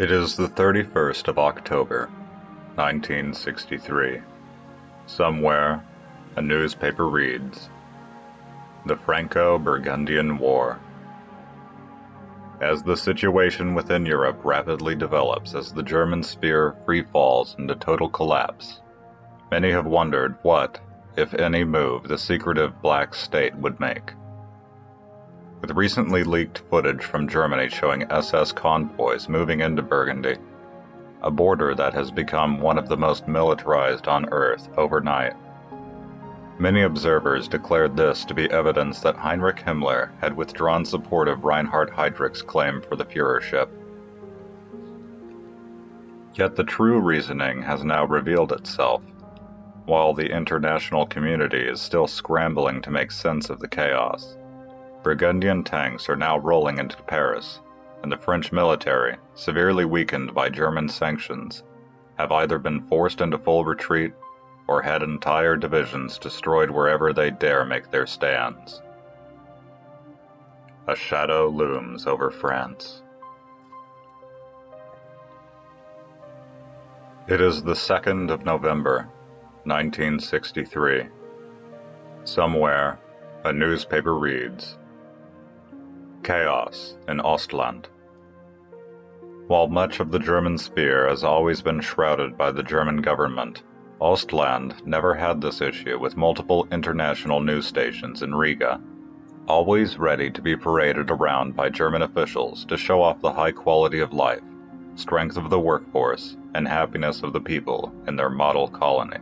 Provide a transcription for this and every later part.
It is the 31st of October, 1963. Somewhere, a newspaper reads, "The Franco-Burgundian War." As the situation within Europe rapidly develops as the German spear free falls into total collapse, many have wondered what, if any, move the secretive Black State would make. With recently leaked footage from Germany showing SS convoys moving into Burgundy, a border that has become one of the most militarized on Earth overnight, many observers declared this to be evidence that Heinrich Himmler had withdrawn support of Reinhard Heydrich's claim for the Führership. Yet the true reasoning has now revealed itself. While the international community is still scrambling to make sense of the chaos, Burgundian tanks are now rolling into Paris, and the French military, severely weakened by German sanctions, have either been forced into full retreat or had entire divisions destroyed wherever they dare make their stands. A shadow looms over France. It is the 2nd of November, 1963. Somewhere, a newspaper reads, "Chaos in Ostland." While much of the German spear has always been shrouded by the German government, Ostland never had this issue with multiple international news stations in Riga, always ready to be paraded around by German officials to show off the high quality of life, strength of the workforce, and happiness of the people in their model colony.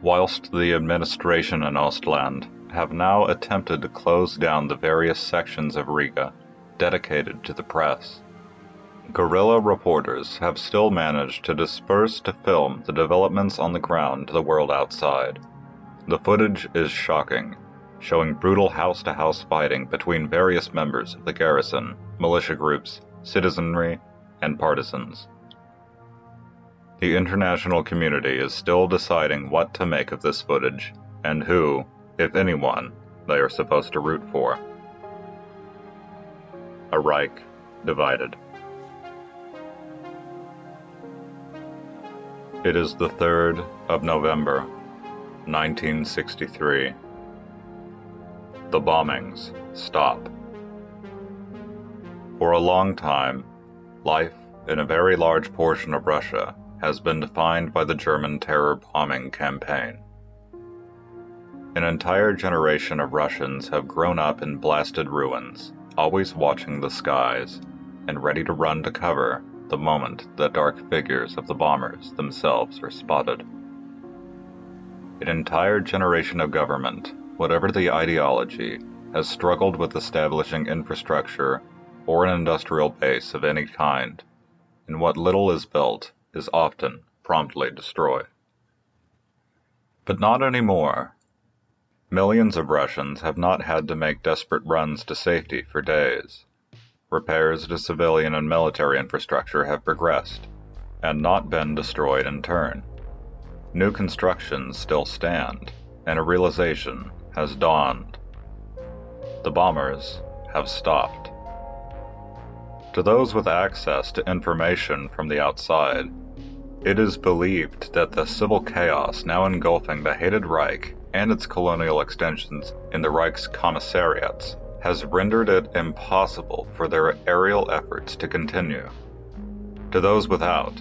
Whilst the administration in Ostland have now attempted to close down the various sections of Riga dedicated to the press, guerrilla reporters have still managed to disperse to film the developments on the ground to the world outside. The footage is shocking, showing brutal house-to-house fighting between various members of the garrison, militia groups, citizenry, and partisans. The international community is still deciding what to make of this footage, and who, if anyone, they are supposed to root for. A Reich divided. It is the 3rd of November, 1963. The bombings stop. For a long time, life in a very large portion of Russia has been defined by the German terror bombing campaign. An entire generation of Russians have grown up in blasted ruins, always watching the skies, and ready to run to cover the moment the dark figures of the bombers themselves are spotted. An entire generation of government, whatever the ideology, has struggled with establishing infrastructure or an industrial base of any kind, and what little is built is often promptly destroyed. But not anymore. Millions of Russians have not had to make desperate runs to safety for days. Repairs to civilian and military infrastructure have progressed, and not been destroyed in turn. New constructions still stand, and a realization has dawned. The bombers have stopped. To those with access to information from the outside, it is believed that the civil chaos now engulfing the hated Reich and its colonial extensions in the Reich's commissariats has rendered it impossible for their aerial efforts to continue. To those without,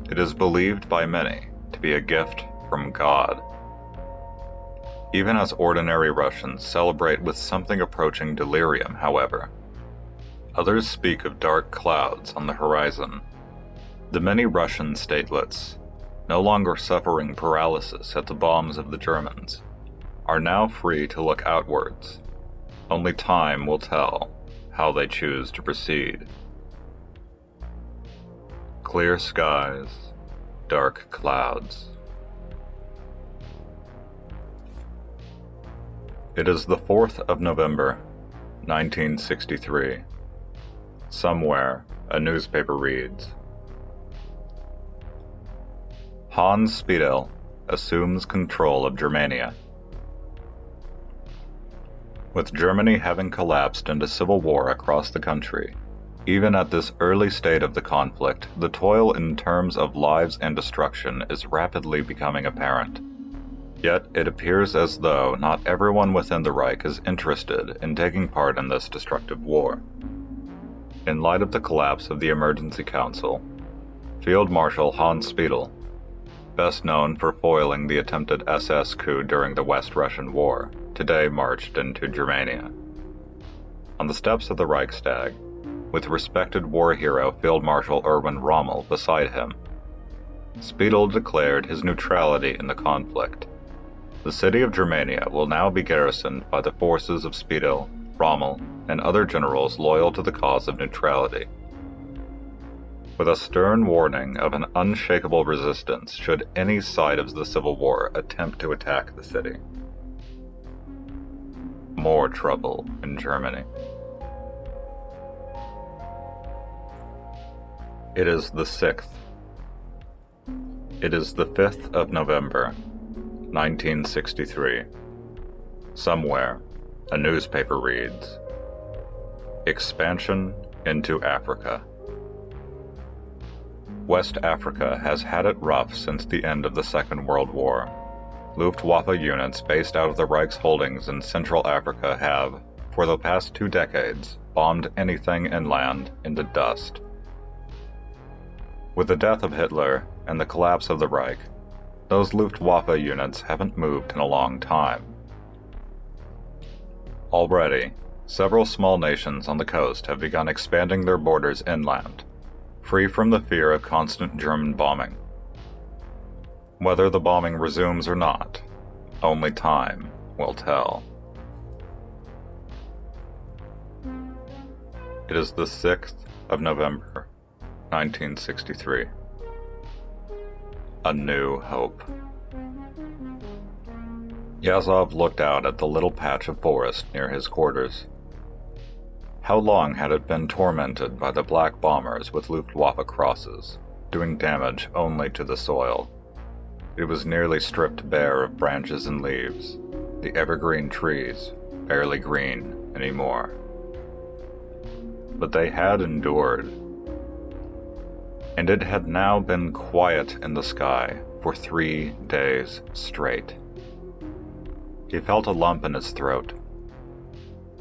it is believed by many to be a gift from God. Even as ordinary Russians celebrate with something approaching delirium, however, others speak of dark clouds on the horizon. The many Russian statelets, no longer suffering paralysis at the bombs of the Germans, are now free to look outwards. Only time will tell how they choose to proceed. Clear skies, dark clouds. It is the 4th of November, 1963. Somewhere, a newspaper reads, "Hans Spiedel assumes control of Germania." With Germany having collapsed into civil war across the country, Even at this early state of the conflict, the toil in terms of lives and destruction is rapidly becoming apparent. Yet it appears as though not everyone within the Reich is interested in taking part in this destructive war. In light of the collapse of the Emergency Council, Field Marshal Hans Speidel, best known for foiling the attempted SS coup during the West Russian War, today marched into Germania. On the steps of the Reichstag, with respected war hero Field Marshal Erwin Rommel beside him, Speidel declared his neutrality in the conflict. The city of Germania will now be garrisoned by the forces of Speidel, Rommel, and other generals loyal to the cause of neutrality, with a stern warning of an unshakable resistance should any side of the civil war attempt to attack the city. More trouble in Germany. It is the 6th. It is the 5th of November, 1963. Somewhere, a newspaper reads, "Expansion into Africa." West Africa has had it rough since the end of the Second World War. Luftwaffe units based out of the Reich's holdings in Central Africa have, for the past 2 decades, bombed anything inland into dust. With the death of Hitler and the collapse of the Reich, those Luftwaffe units haven't moved in a long time. Already, several small nations on the coast have begun expanding their borders inland, free from the fear of constant German bombing. Whether the bombing resumes or not, only time will tell. It is the 6th of November, 1963. A New Hope. Yazov looked out at the little patch of forest near his quarters. How long had it been tormented by the black bombers with Luftwaffe crosses, doing damage only to the soil? It was nearly stripped bare of branches and leaves, the evergreen trees barely green anymore. But they had endured, and it had now been quiet in the sky for 3 days straight. He felt a lump in his throat.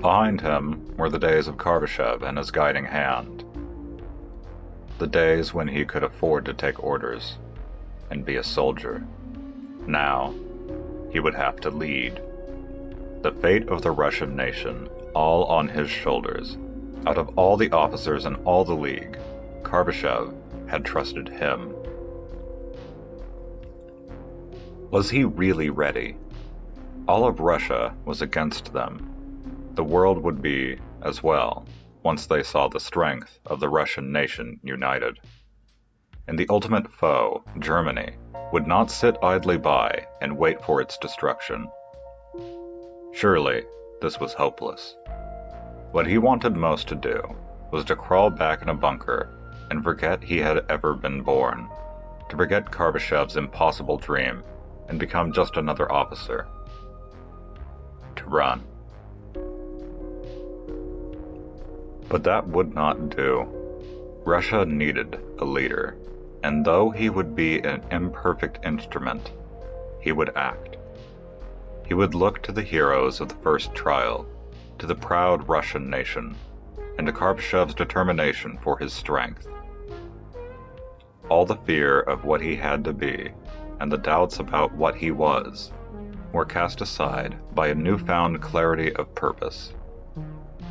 Behind him were the days of Karbyshev and his guiding hand. The days when he could afford to take orders and be a soldier. Now, he would have to lead. The fate of the Russian nation all on his shoulders. Out of all the officers in all the League, Karbyshev had trusted him. Was he really ready? All of Russia was against them. The world would be as well once they saw the strength of the Russian nation united. And the ultimate foe, Germany, would not sit idly by and wait for its destruction. Surely, this was hopeless. What he wanted most to do was to crawl back in a bunker and forget he had ever been born, to forget Karbyshev's impossible dream and become just another officer. To run. But that would not do. Russia needed a leader, and though he would be an imperfect instrument, he would act. He would look to the heroes of the first trial, to the proud Russian nation, and to Karbyshev's determination for his strength. All the fear of what he had to be, and the doubts about what he was, were cast aside by a newfound clarity of purpose.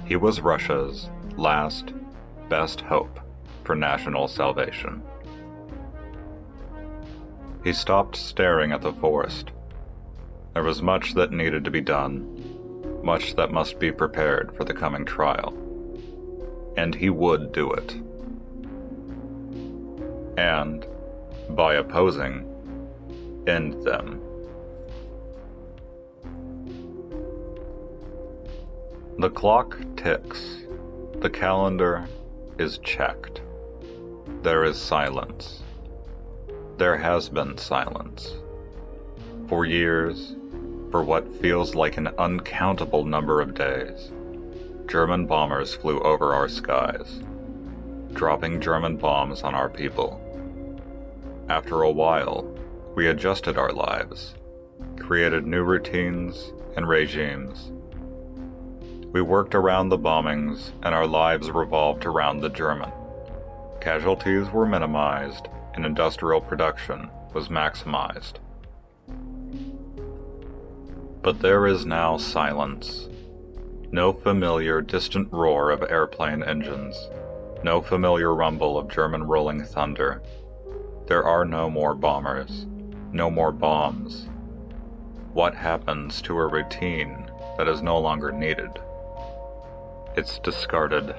He was Russia's last, best hope for national salvation. He stopped staring at the forest. There was much that needed to be done, much that must be prepared for the coming trial. And he would do it. And, by opposing, end them. The clock ticks. The calendar is checked. There is silence. There has been silence. For years, for what feels like an uncountable number of days, German bombers flew over our skies, dropping German bombs on our people. After a while, we adjusted our lives, created new routines and regimes. We worked around the bombings, and our lives revolved around the German. Casualties were minimized, and industrial production was maximized. But there is now silence. No familiar distant roar of airplane engines. No familiar rumble of German rolling thunder. There are no more bombers. No more bombs. What happens to a routine that is no longer needed? It's discarded.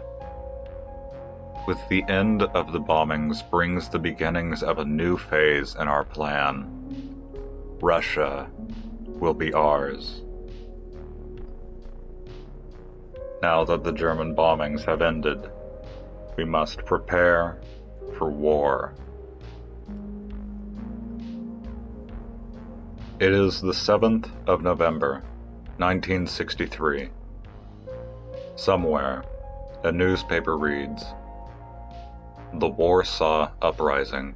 With the end of the bombings brings the beginnings of a new phase in our plan. Russia will be ours. Now that the German bombings have ended, we must prepare for war. It is the 7th of November, 1963. Somewhere, a newspaper reads, "The Warsaw Uprising."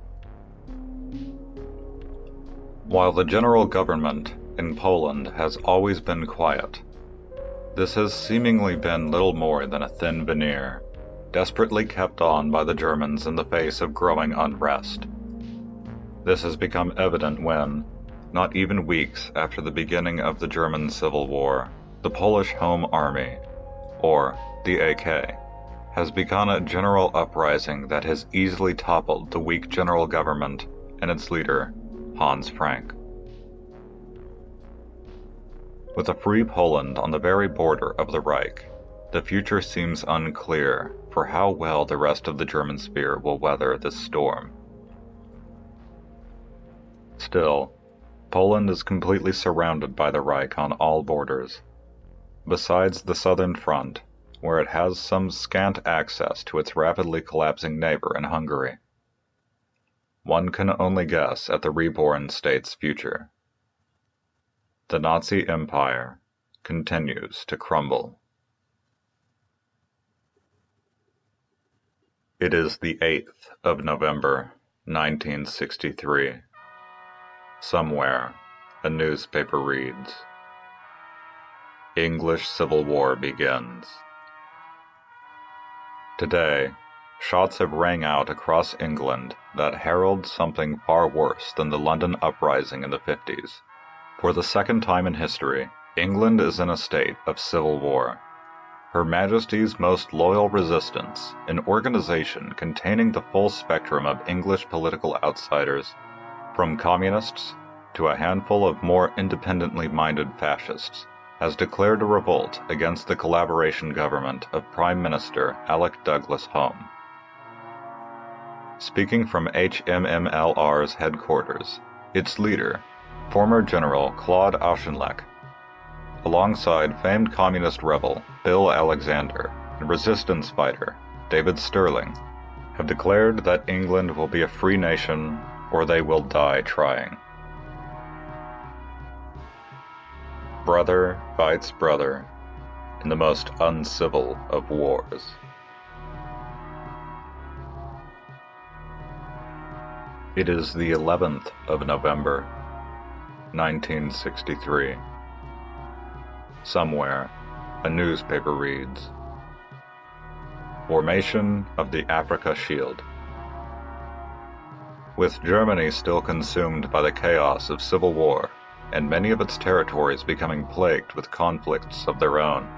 While the general government in Poland has always been quiet, this has seemingly been little more than a thin veneer, desperately kept on by the Germans in the face of growing unrest. This has become evident when, not even weeks after the beginning of the German Civil War, the Polish Home Army, or the AK, has begun a general uprising that has easily toppled the weak general government and its leader, Hans Frank. With a free Poland on the very border of the Reich, the future seems unclear for how well the rest of the German sphere will weather this storm. Still, Poland is completely surrounded by the Reich on all borders, besides the southern front, where it has some scant access to its rapidly collapsing neighbor in Hungary. One can only guess at the reborn state's future. The Nazi Empire continues to crumble. It is the 8th of November, 1963. Somewhere, a newspaper reads, "English Civil War begins." Today, shots have rang out across England that herald something far worse than the London uprising in the 50s. For the second time in history, England is in a state of civil war. Her Majesty's Most Loyal Resistance, an organization containing the full spectrum of English political outsiders, from communists to a handful of more independently minded fascists, has declared a revolt against the collaboration government of Prime Minister Alec Douglas Home. Speaking from HMMLR's headquarters, its leader, former General Claude Auchinleck, alongside famed communist rebel Bill Alexander and resistance fighter David Stirling, have declared that England will be a free nation or they will die trying. Brother fights brother in the most uncivil of wars. It is the 11th of November, 1963. Somewhere, a newspaper reads, "Formation of the Africa Shield." With Germany still consumed by the chaos of civil war, and many of its territories becoming plagued with conflicts of their own,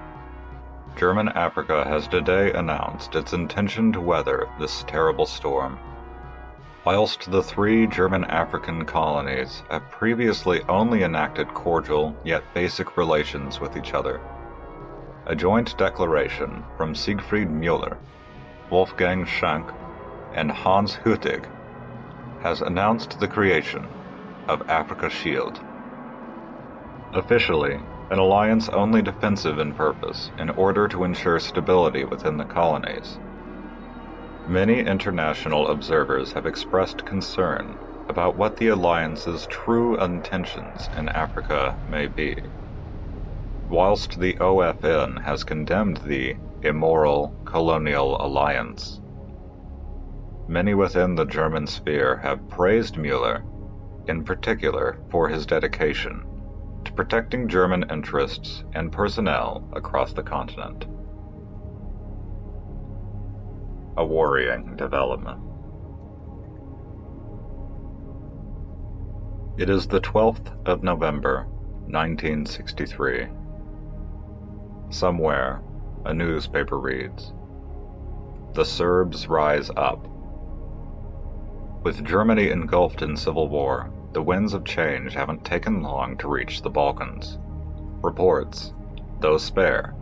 German Africa has today announced its intention to weather this terrible storm. Whilst the 3 German African colonies have previously only enacted cordial yet basic relations with each other, a joint declaration from Siegfried Müller, Wolfgang Schenk, and Hans Hüttig has announced the creation of Africa Shield. Officially, an alliance only defensive in purpose in order to ensure stability within the colonies. Many international observers have expressed concern about what the alliance's true intentions in Africa may be. Whilst the OFN has condemned the immoral colonial alliance, many within the German sphere have praised Müller, in particular for his dedication to protecting German interests and personnel across the continent. A worrying development. It is the 12th of November, 1963. Somewhere, a newspaper reads, "The Serbs rise up." With Germany engulfed in civil war, the winds of change haven't taken long to reach the Balkans. Reports, though spare,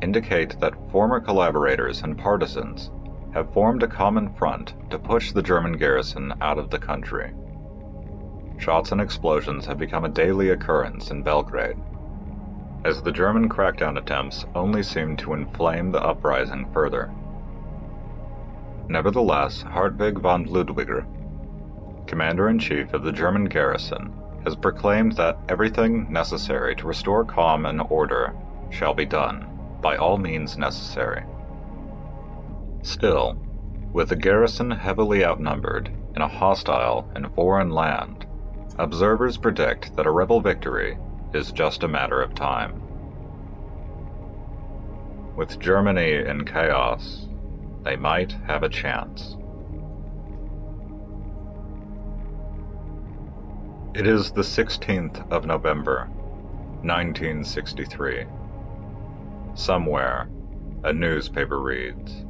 indicate that former collaborators and partisans have formed a common front to push the German garrison out of the country. Shots and explosions have become a daily occurrence in Belgrade, as the German crackdown attempts only seem to inflame the uprising further. Nevertheless, Hartwig von Ludwiger, Commander-in-Chief of the German garrison, has proclaimed that everything necessary to restore calm and order shall be done, by all means necessary. Still, with the garrison heavily outnumbered in a hostile and foreign land, observers predict that a rebel victory is just a matter of time. With Germany in chaos, they might have a chance. It is the 16th of November, 1963. Somewhere, a newspaper reads,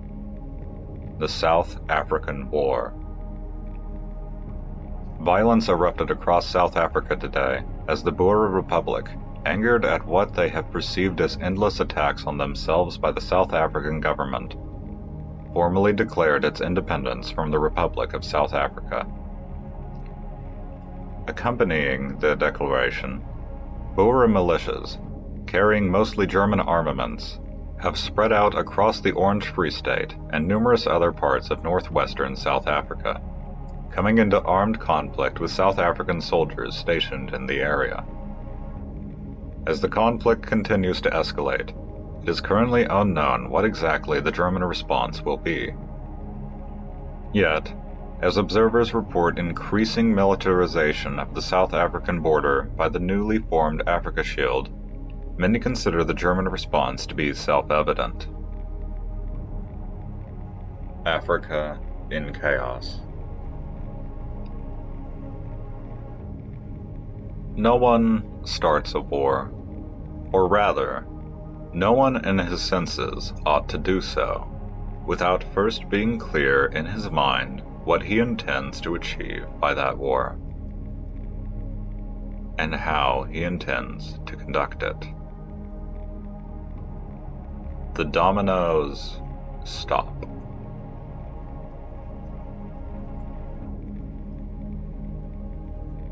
"The South African War." Violence erupted across South Africa today as the Boer Republic, angered at what they have perceived as endless attacks on themselves by the South African government, formally declared its independence from the Republic of South Africa. Accompanying the declaration, Boer militias, carrying mostly German armaments, have spread out across the Orange Free State and numerous other parts of northwestern South Africa, coming into armed conflict with South African soldiers stationed in the area. As the conflict continues to escalate, it is currently unknown what exactly the German response will be. Yet, as observers report increasing militarization of the South African border by the newly formed Africa Shield, many consider the German response to be self-evident. Africa in chaos. No one starts a war, or rather, no one in his senses ought to do so, without first being clear in his mind what he intends to achieve by that war, and how he intends to conduct it. The dominoes stop.